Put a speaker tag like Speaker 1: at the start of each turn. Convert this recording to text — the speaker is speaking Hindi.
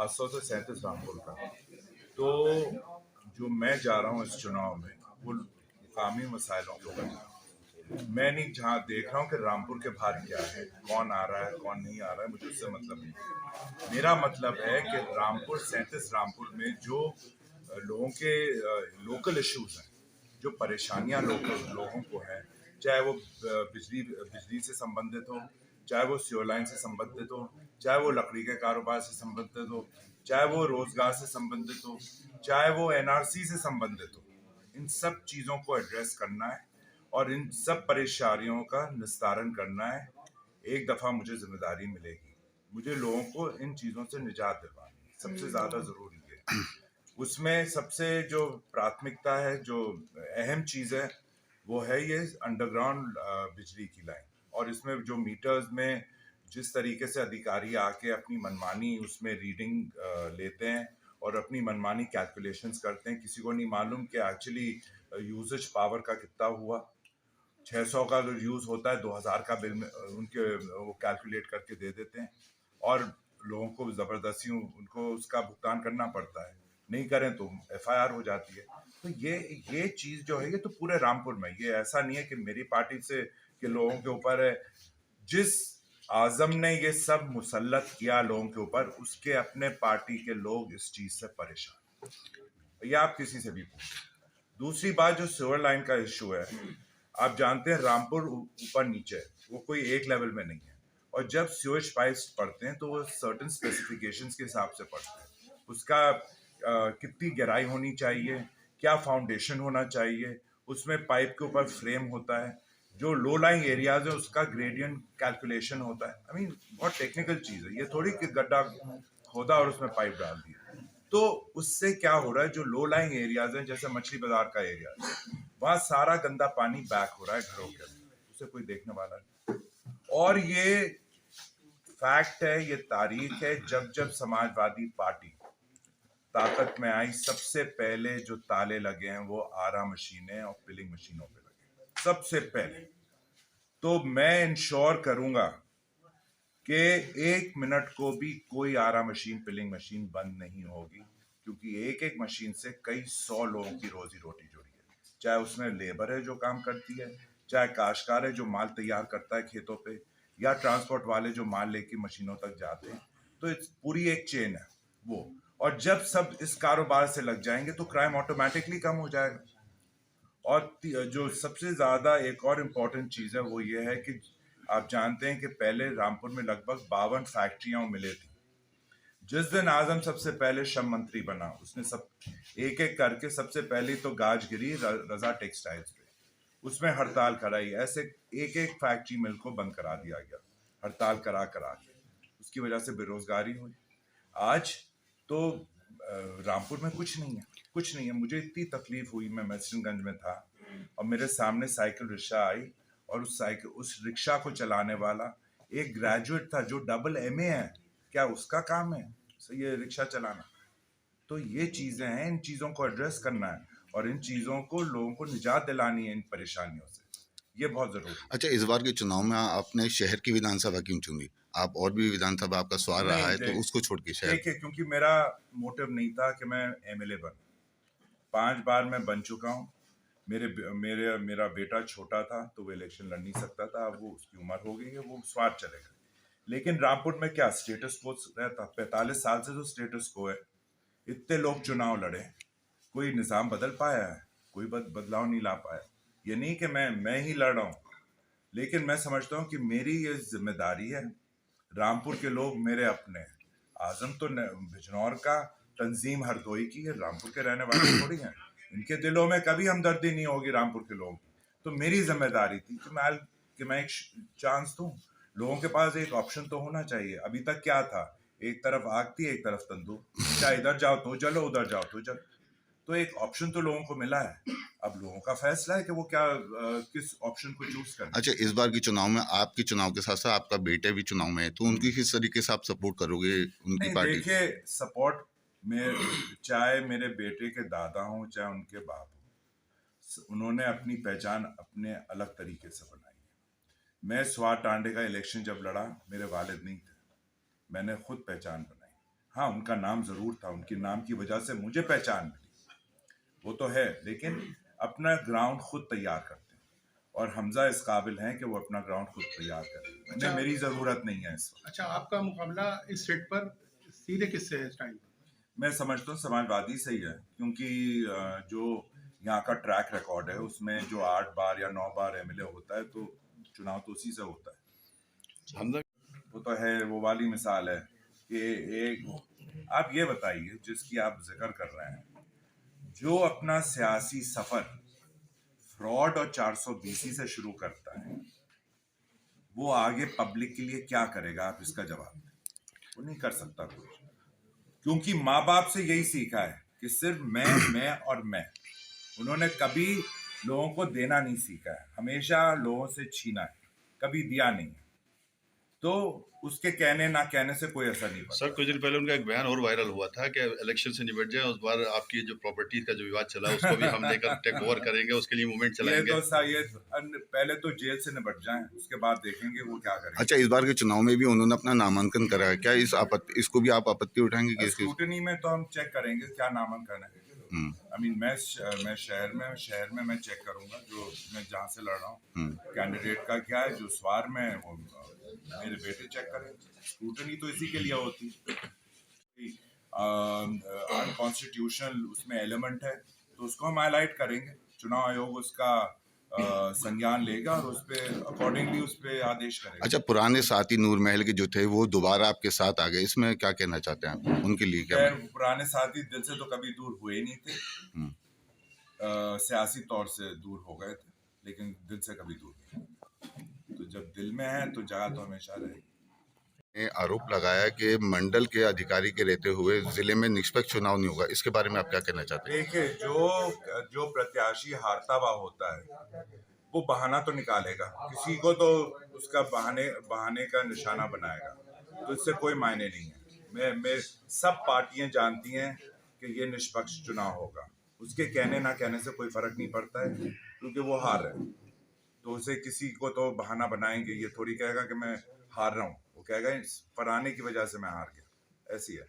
Speaker 1: 700 से 37 रामपुर का। तो जो मैं जा रहा हूँ इस चुनाव में वो मुकामी मसाइलों के ऊपर। मैं नहीं जहाँ देख रहा हूँ कि रामपुर के बाहर क्या है, कौन आ रहा है कौन नहीं आ रहा है, मुझे उससे मतलब नहीं। मेरा मतलब है कि रामपुर 37 रामपुर में जो लोगों के लोकल इश्यूज हैं, जो परेशानियां लोगों को हैं, चाहे वो बिजली से संबंधित हो, चाहे वो सिवर लाइन से संबंधित हो, चाहे वो लकड़ी के कारोबार से संबंधित हो, चाहे वो रोजगार से संबंधित हो, चाहे वो एनआरसी से संबंधित हो, इन सब चीजों को एड्रेस करना है और इन सब परेशानियों का निस्तारण करना है। एक दफा मुझे जिम्मेदारी मिलेगी, मुझे लोगों को इन चीजों से निजात दिलवानी है, सबसे ज्यादा जरूरी है। उसमें सबसे जो प्राथमिकता है, जो अहम चीज है, वो है ये अंडरग्राउंड बिजली की लाइन। और इसमें जो मीटर्स में जिस तरीके से अधिकारी आके अपनी मनमानी उसमें रीडिंग लेते हैं और अपनी मनमानी कैलकुलेशंस करते हैं, किसी को नहीं मालूम कि एक्चुअली यूजेज पावर का कितना हुआ। 600 का अगर यूज होता है, 2000 का बिल में उनके वो कैलकुलेट करके दे देते हैं और लोगों को जबरदस्ती उनको उसका भुगतान करना पड़ता है, नहीं करें तो एफआईआर हो जाती है। तो ये चीज जो है, ये तो पूरे रामपुर में, ये ऐसा नहीं है कि मेरी पार्टी से के लोगों के ऊपर है। जिस आजम ने ये सब मुसल्लत किया लोगों के ऊपर, उसके अपने पार्टी के लोग इस चीज से परेशान, ये आप किसी से भी पूछें। दूसरी बात, जो सिवर लाइन का इशू है, आप जानते हैं रामपुर ऊपर नीचे, वो कोई एक लेवल में नहीं है। और जब सीवेज पाइप्स पड़ते हैं तो वो सर्टेन स्पेसिफिकेशंस के हिसाब से पड़ते हैं। उसका कितनी गहराई होनी चाहिए, क्या फाउंडेशन होना चाहिए, उसमें पाइप के ऊपर फ्रेम होता है, जो लो लाइंग एरियाज है उसका ग्रेडियंट कैलकुलेशन होता है। आई मीन बहुत टेक्निकल चीज है, ये थोड़ी कि गड्ढा खोदा और उसमें पाइप डाल दिया। तो उससे क्या हो रहा है, जो लो लाइंग एरियाज हैं, जैसे मछली बाजार का एरिया है, वहां सारा गंदा पानी बैक हो रहा है घरों के अंदर, उसे कोई देखने वाला नहीं। और ये फैक्ट है, ये तारीख है, जब जब समाजवादी पार्टी ताकत में आई, सबसे पहले जो ताले लगे हैं वो आरा मशीनें और पिलिंग मशीनों पे लगे, सबसे पहले। तो मैं इंश्योर करूंगा कि 1 मिनट को भी कोई आरा मशीन पिलिंग मशीन बंद नहीं होगी, क्योंकि एक एक मशीन से कई 100 लोगों की रोजी रोटी जुड़ी है। चाहे उसमें लेबर है जो काम करती है, चाहे काश्तकार है जो माल तैयार करता है खेतों पे, या ट्रांसपोर्ट वाले जो माल लेके मशीनों तक जाते हैं। तो पूरी एक चेन है वो। और जब सब इस कारोबार से लग जाएंगे तो क्राइम ऑटोमेटिकली कम हो जाएगा। और जो सबसे ज्यादा एक और इम्पोर्टेंट चीज है वो ये है कि आप जानते हैं कि पहले रामपुर में लगभग 52 फैक्ट्रियां मिले थी। जिस दिन आजम सबसे पहले श्रम मंत्री बना, उसने सब एक एक करके सबसे पहले तो गाज गिरी रजा टेक्सटाइल्स पे, उसमें हड़ताल कराई, ऐसे एक एक फैक्ट्री मिल को बंद करा दिया गया, हड़ताल करा करा के। उसकी वजह से बेरोजगारी हुई। आज तो रामपुर में कुछ नहीं है, कुछ नहीं है। मुझे इतनी तकलीफ हुई, मैं मैसनगंज में था और मेरे सामने साइकिल रिक्शा आई और उस रिक्शा को चलाने वाला एक ग्रेजुएट था जो डबल एमए है। क्या उसका काम है ये रिक्शा चलाना? तो ये चीजें हैं, इन चीजों को एड्रेस करना है और इन चीजों को लोगों को निजात दिलानी है इन परेशानियों से, ये बहुत जरूरी है।
Speaker 2: अच्छा, इस बार के चुनाव में आपने शहर की विधानसभा क्यों चुनी? आप और भी विधानसभा आपका सवाल रहा है, तो उसको छोड़ के शहर।
Speaker 1: देखिए, क्योंकि मेरा मोटिव नहीं था कि मैं एमएलए बनूं। 5 बार मैं बन चुका हूँ। मेरा बेटा छोटा था तो वो इलेक्शन लड़ नहीं सकता था, अब वो उसकी उम्र हो गई है, वो स्वार्थ चलेगा। लेकिन रामपुर में क्या स्टेटस को रहता, 45 साल से जो स्टेटस को है, इतने लोग चुनाव लड़े, कोई निजाम बदल पाया है? कोई बदलाव नहीं ला पाया। ये नहीं कि मैं ही लड़ रहा हूँ, लेकिन मैं समझता हूँ कि मेरी ये जिम्मेदारी है। रामपुर के लोग मेरे अपने हैं। आजम तो बिजनौर का, तंजीम हरदोई की है, रामपुर के रहने वाले थोड़ी हैं। इनके दिलों में कभी हमदर्दी नहीं होगी रामपुर के लोगों की। तो मेरी जिम्मेदारी थी कि मैं एक चांस दूं। लोगों के पास एक ऑप्शन तो होना चाहिए। अभी तक क्या था, एक तरफ आग थी, एक तरफ तंदूर, चाहे इधर जाओ तो जलो, उधर जाओ तो जलो। तो एक ऑप्शन तो लोगों को मिला है, अब लोगों का फैसला है कि वो क्या किस ऑप्शन को चूज करें।
Speaker 2: अच्छा, इस बार के चुनाव में आपके चुनाव के साथ साथ आपका बेटे भी चुनाव में है, तो उनकी किस तरीके से आप सपोर्ट करोगे उनकी
Speaker 1: नहीं,
Speaker 2: पार्टी?
Speaker 1: देखिए, सपोर्ट में चाहे मेरे बेटे के दादा हों चाहे उनके बाप हों, उन्होंने अपनी पहचान अपने अलग तरीके से बनाई है। मैं स्वार टांडे का इलेक्शन जब लड़ा, मेरे वालिद नहीं थे, मैंने खुद पहचान बनाई। हाँ, उनका नाम जरूर था, उनके नाम की वजह से मुझे पहचान मिली, वो तो है, लेकिन अपना ग्राउंड खुद तैयार करते हैं और हमजा इस काबिल हैं कि वो अपना ग्राउंड खुद तैयार करें।
Speaker 3: अच्छा,
Speaker 1: मेरी ज़रूरत नहीं है इस वक्त।
Speaker 3: अच्छा, आपका मुकाबला इस सेट पर सीधे किससे है इस टाइम?
Speaker 1: मैं समझता हूँ समाजवादी से ही है, क्योंकि जो यहाँ का ट्रैक रिकॉर्ड है उसमें जो 8 बार या 9 बार एमएलए होता है, तो चुनाव तो उसी से होता है।
Speaker 2: हमजा
Speaker 1: वो तो है, वो वाली मिसाल है कि एक, आप ये बताइए जिसकी आप जिक्र कर रहे हैं, जो अपना सियासी सफर फ्रॉड और 420 से शुरू करता है, वो आगे पब्लिक के लिए क्या करेगा? आप इसका जवाब दें। वो नहीं कर सकता कुछ, क्योंकि माँ बाप से यही सीखा है कि सिर्फ मैं और मैं। उन्होंने कभी लोगों को देना नहीं सीखा है, हमेशा लोगों से छीना है, कभी दिया नहीं है। तो उसके कहने ना कहने से कोई असर नहीं पड़ता।
Speaker 4: सर, कुछ दिन पहले उनका एक बयान और वायरल हुआ था कि इलेक्शन से निपट जाए, उस बार आपकी जो प्रॉपर्टी का जो विवाद चला उसको भी हम लेकर टेक ओवर करेंगे, उसके लिए मूवमेंट
Speaker 1: ये
Speaker 4: चलाएंगे।
Speaker 1: तो ये पहले तो जेल से निपट जाएं, उसके बाद देखेंगे वो क्या करेंगे।
Speaker 2: अच्छा, इस बार के चुनाव में भी उन्होंने अपना नामांकन करा है, क्या इसको भी आप आपत्ति उठाएंगे कि इसकी?
Speaker 1: स्क्रूटनी में तो हम चेक करेंगे क्या नामांकन है। आई मीन मैं शहर में मैं चेक करूंगा जो मैं जहाँ से लड़ रहा हूँ, कैंडिडेट का क्या है, जो स्वार में है, वो मेरे बेटे चेक करेंगे। स्क्रूटनी तो इसी के लिए होती है, अनकॉन्स्टिट्यूशनल उसमें एलिमेंट है, तो उसको हम हाईलाइट करेंगे। चुनाव आयोग उसका संज्ञान लेगा और उस पे अकॉर्डिंगली उस पे आदेश करेगा।
Speaker 2: अच्छा, पुराने साथी नूर महल के जो थे वो दोबारा आपके साथ आ गए, इसमें क्या कहना चाहते हैं आप उनके लिए? क्या
Speaker 1: पुराने साथी दिल से तो कभी दूर हुए ही नहीं थे, सियासी तौर से दूर हो गए थे, लेकिन दिल से कभी दूर नहीं। तो जब दिल में है तो जगह तो हमेशा रहेगी।
Speaker 2: ने आरोप लगाया कि मंडल के अधिकारी के रहते हुए जिले में निष्पक्ष चुनाव नहीं होगा, इसके बारे में आप क्या कहना चाहते हैं?
Speaker 1: देखिए, जो प्रत्याशी हारता हुआ होता है वो बहाना तो निकालेगा, किसी को तो उसका बहाने का निशाना बनाएगा, तो इससे कोई मायने नहीं है। मैं सब पार्टियां जानती हैं कि ये निष्पक्ष चुनाव होगा, उसके कहने ना कहने से कोई फर्क नहीं पड़ता है, क्योंकि वो हार रहे हैं। तो उसे किसी को तो बहाना बनाएंगे, ये थोड़ी कहेगा कि मैं हार रहा हूँ, वो कहेगा फलाने की वजह से मैं हार गया, ऐसी है।